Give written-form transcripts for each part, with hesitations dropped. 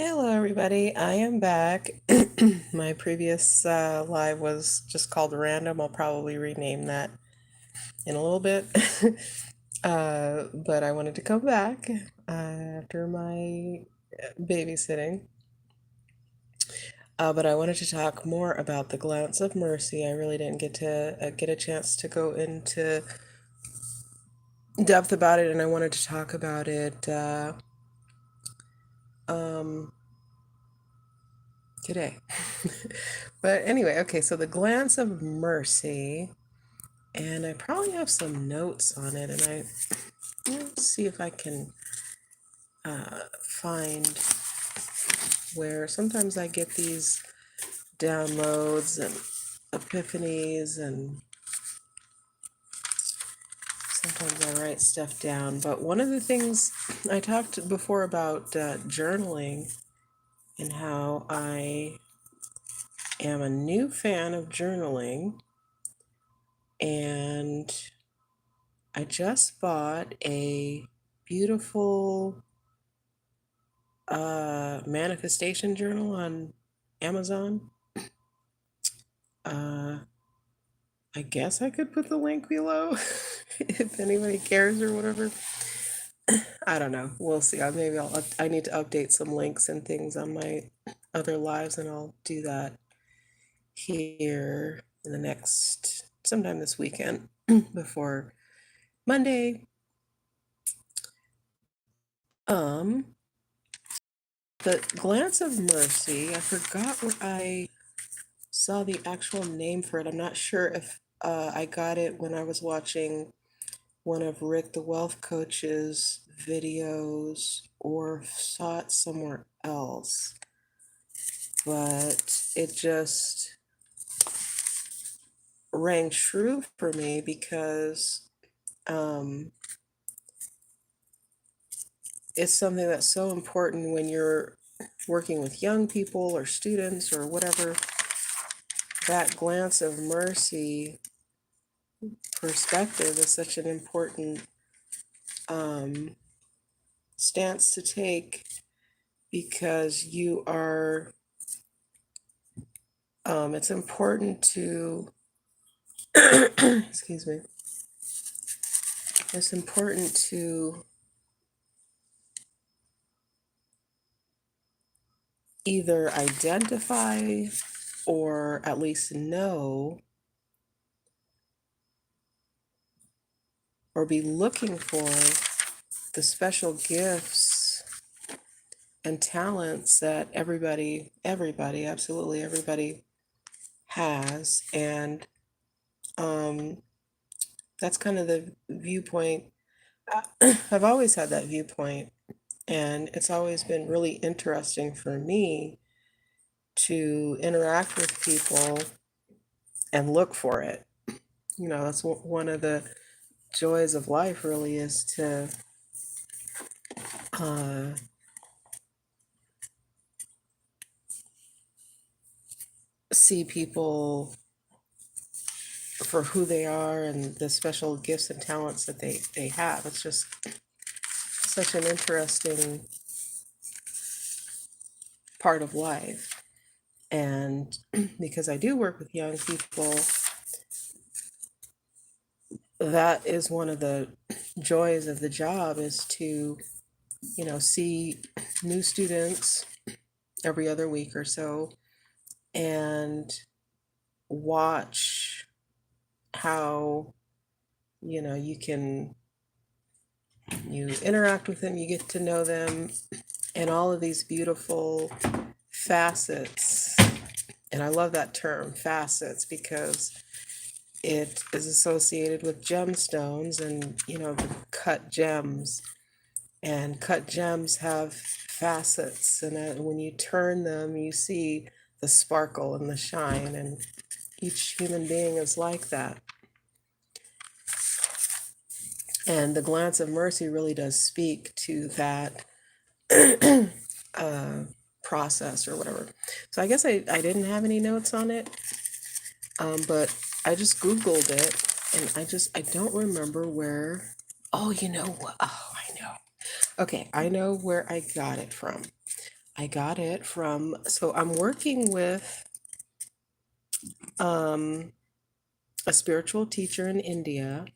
Hello, everybody. I am back. My previous live was just called Random. I'll probably rename that in a little bit. But I wanted to come back after my babysitting. But I wanted to talk more about the Glance of Mercy. I really didn't get a chance to go into depth about it, and I wanted to talk about it um, today. But anyway, okay, so the Glance of Mercy. And I probably have some notes on it, and let's see if I can find where sometimes I get these downloads and epiphanies, and sometimes I write stuff down. But one of the things I talked before about journaling and how I am a new fan of journaling, and I just bought a beautiful manifestation journal on Amazon. Uh, I guess I could put the link below if anybody cares or whatever. I don't know. We'll see. I need to update some links and things on my other lives, and I'll do that here in the next sometime this weekend before Monday. Um, the Glance of Mercy. I forgot what I saw the actual name for it. I'm not sure if I got it when I was watching one of Rick the Wealth Coach's videos or saw it somewhere else. But it just rang true for me because it's something that's so important when you're working with young people or students or whatever. That glance of mercy perspective is such an important stance to take because you are, it's important to, excuse me, it's important to either identify or at least know or be looking for the special gifts and talents that absolutely everybody has. And that's kind of the viewpoint. I've always had that viewpoint, and it's always been really interesting for me to interact with people and look for it. That's one of the joys of life, really, is to uh, see people for who they are and the special gifts and talents that they have. It's just such an interesting part of life. And because I do work with young people, that is one of the joys of the job, is to, see new students every other week or so and watch how, you interact with them, you get to know them, and all of these beautiful facets. And I love that term, facets, because it is associated with gemstones and, the cut gems. And cut gems have facets, and when you turn them, you see the sparkle and the shine, and each human being is like that. And the glance of mercy really does speak to that process or whatever. So I guess I didn't have any notes on it, but I just Googled it, and I don't remember where. Oh, you know what? Oh, I know. Okay, I know where I got it from. I got it from, so I'm working with a spiritual teacher in India,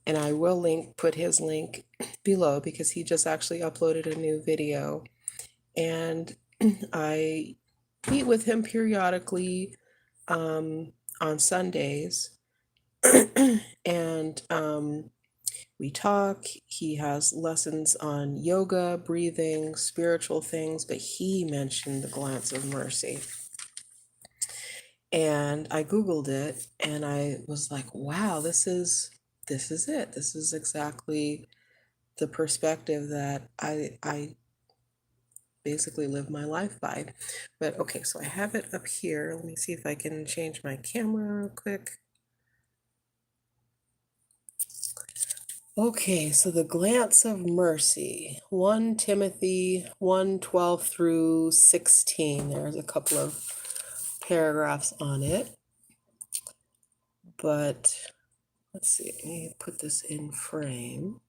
and I will put his link below because he just actually uploaded a new video. And I meet with him periodically on Sundays. And we talk. He has lessons on yoga, breathing, spiritual things, but he mentioned the glance of mercy. And I Googled it and I was like, wow, this is it. This is exactly the perspective that I basically live my life by. But okay, so I have it up here. Let me see if I can change my camera real quick. Okay, so the glance of mercy, 1 Timothy 1:12 through 16. There's a couple of paragraphs on it. But let's see, let me put this in frame.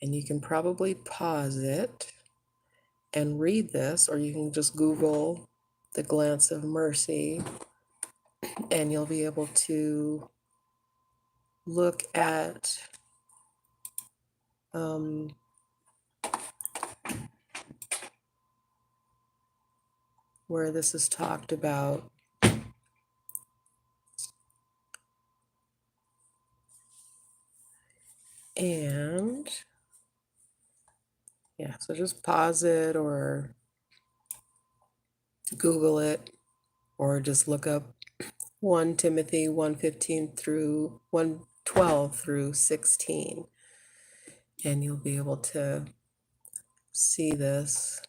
And you can probably pause it and read this, or you can just Google the glance of mercy, and you'll be able to look at where this is talked about. And yeah, so just pause it or Google it, or just look up 1 Timothy 1:15 through 1:12 through 16, and you'll be able to see this.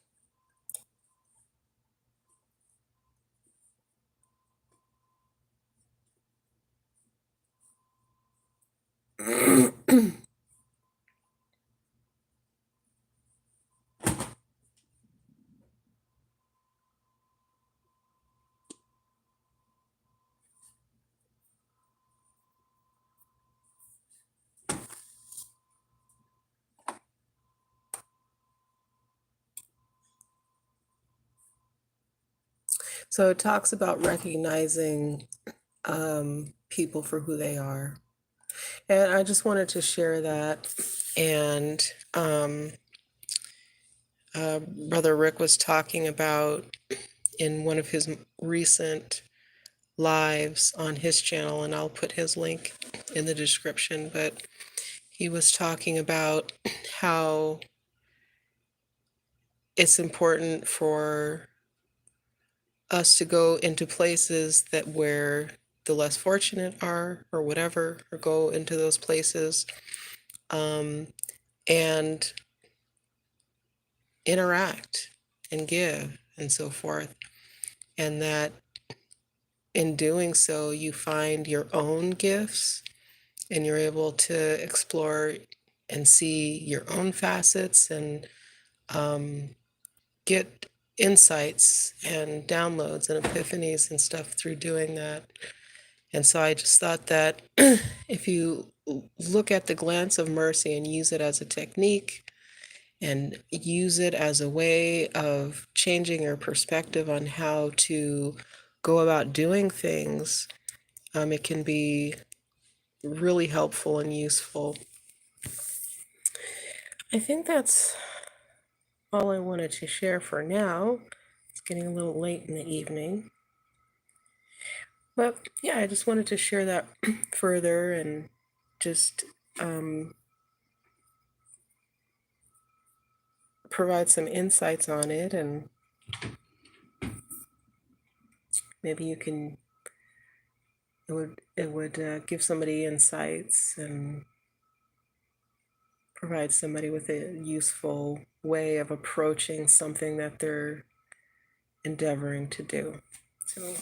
So it talks about recognizing people for who they are. And I just wanted to share that. And Brother Rick was talking about in one of his recent lives on his channel, and I'll put his link in the description, but he was talking about how it's important for us to go into places that where the less fortunate are or whatever, or go into those places and interact and give and so forth. And that in doing so, you find your own gifts and you're able to explore and see your own facets and get insights and downloads and epiphanies and stuff through doing that. And so I just thought that if you look at the glance of mercy and use it as a technique and use it as a way of changing your perspective on how to go about doing things, it can be really helpful and useful. I think that's all I wanted to share for now. It's getting a little late in the evening. But yeah, I just wanted to share that further and just provide some insights on it, and maybe you can, it would give somebody insights and provide somebody with a useful way of approaching something that they're endeavoring to do. So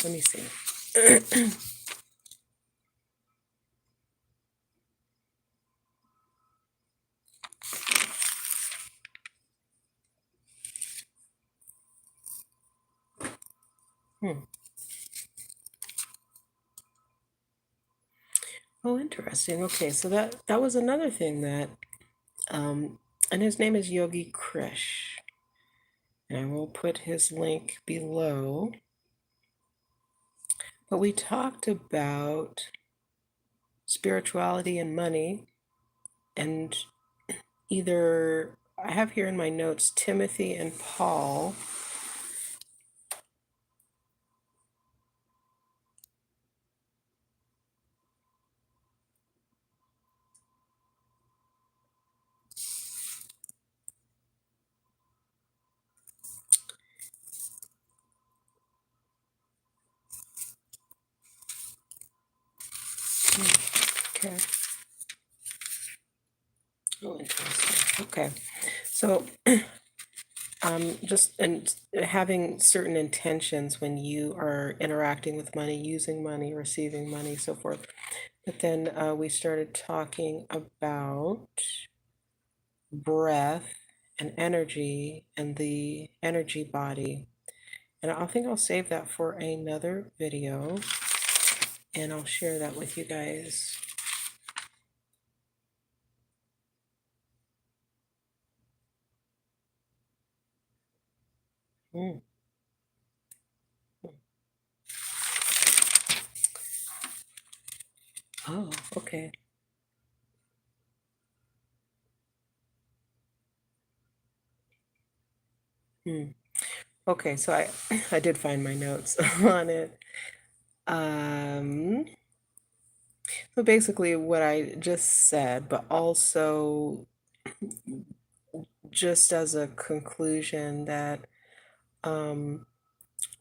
let me see. Hmm. Oh, interesting. Okay, so that was another thing that, and his name is Yogi Krish, and I will put his link below. But we talked about spirituality and money, and either I have here in my notes Timothy and Paul. Okay. Oh, interesting. Okay. So, just and having certain intentions when you are interacting with money, using money, receiving money, so forth. But then we started talking about breath and energy and the energy body. And I think I'll save that for another video and I'll share that with you guys. Mm. Oh, okay. Mm. Okay, so I I did find my notes on it. Um, so basically what I just said, but also just as a conclusion that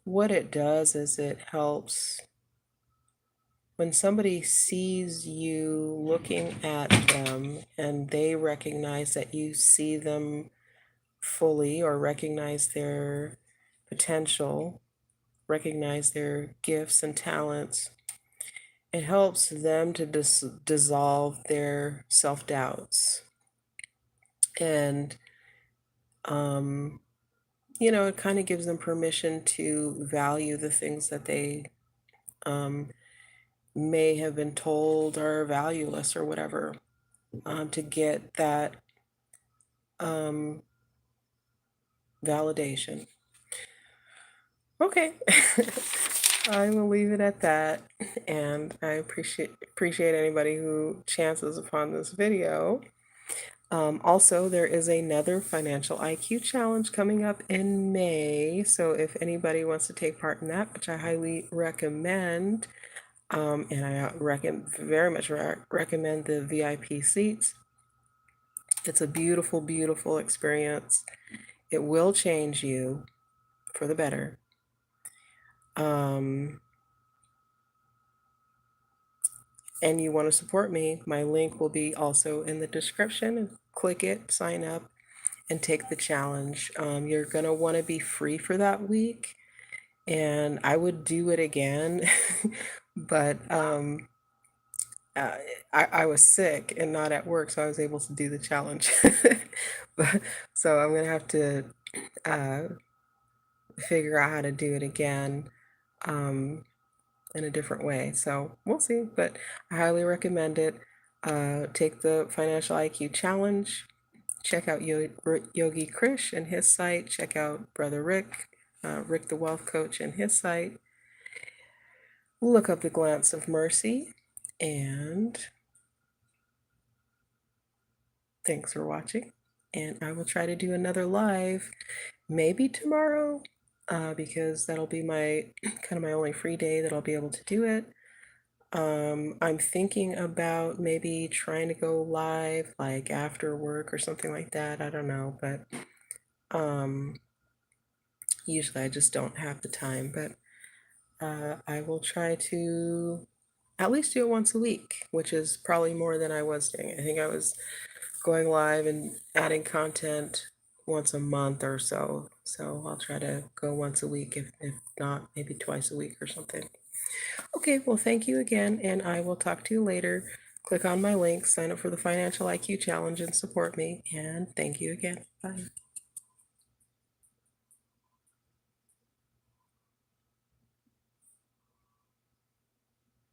what it does is it helps when somebody sees you looking at them and they recognize that you see them fully or recognize their potential, recognize their gifts and talents, it helps them to dissolve their self doubts. And, um, it kind of gives them permission to value the things that they um, may have been told are valueless or whatever, to get that um, validation. Okay. I will leave it at that. And I appreciate anybody who chances upon this video. Also, there is another financial IQ challenge coming up in May. So if anybody wants to take part in that, which I highly recommend, and I very much recommend the VIP seats. It's a beautiful, beautiful experience. It will change you for the better. And you want to support me, my link will be also in the description. Click it, sign up, and take the challenge. You're going to want to be free for that week, and I would do it again, but uh, I was sick and not at work, so I was able to do the challenge. But, so I'm going to have to uh, figure out how to do it again in a different way. So we'll see, but I highly recommend it. Take the Financial IQ Challenge. Check out Yogi Krish and his site. Check out Brother Rick, Rick the Wealth Coach, and his site. Look up the Glance of Mercy. And thanks for watching. And I will try to do another live maybe tomorrow, because that'll be my kind of my only free day that I'll be able to do it. I'm thinking about maybe trying to go live like after work or something like that. I don't know, but usually I just don't have the time. But I will try to at least do it once a week, which is probably more than I was doing. I think I was going live and adding content once a month or so. So I'll try to go once a week, if not, maybe twice a week or something. Okay, well, thank you again, and I will talk to you later. Click on my link, sign up for the Financial IQ Challenge, and support me. And thank you again. Bye.